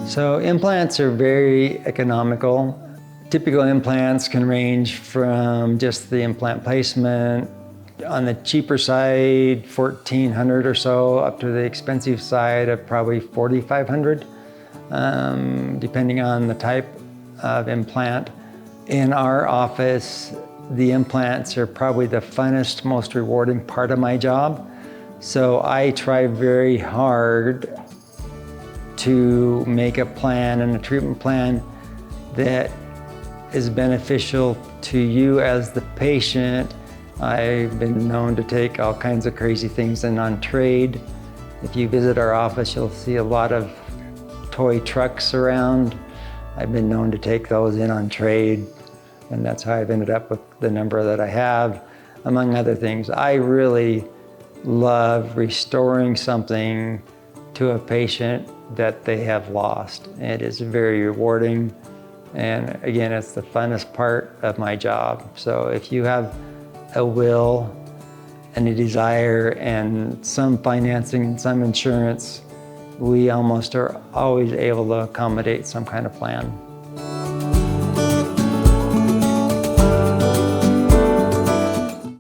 So implants are very economical. Typical implants can range from just the implant placement, on the cheaper side, $1,400 or so, up to the expensive side of probably $4,500, depending on the type of implant. In our office, the implants are probably the funnest, most rewarding part of my job. So I try very hard to make a plan and a treatment plan that is beneficial to you as the patient. I've been known to take all kinds of crazy things in on trade. If you visit our office, you'll see a lot of toy trucks around. I've been known to take those in on trade, and that's how I've ended up with the number that I have, among other things. I really love restoring something to a patient that they have lost. It is very rewarding, and again, it's the funnest part of my job. So if you have a will and a desire and some financing and some insurance, we almost are always able to accommodate some kind of plan.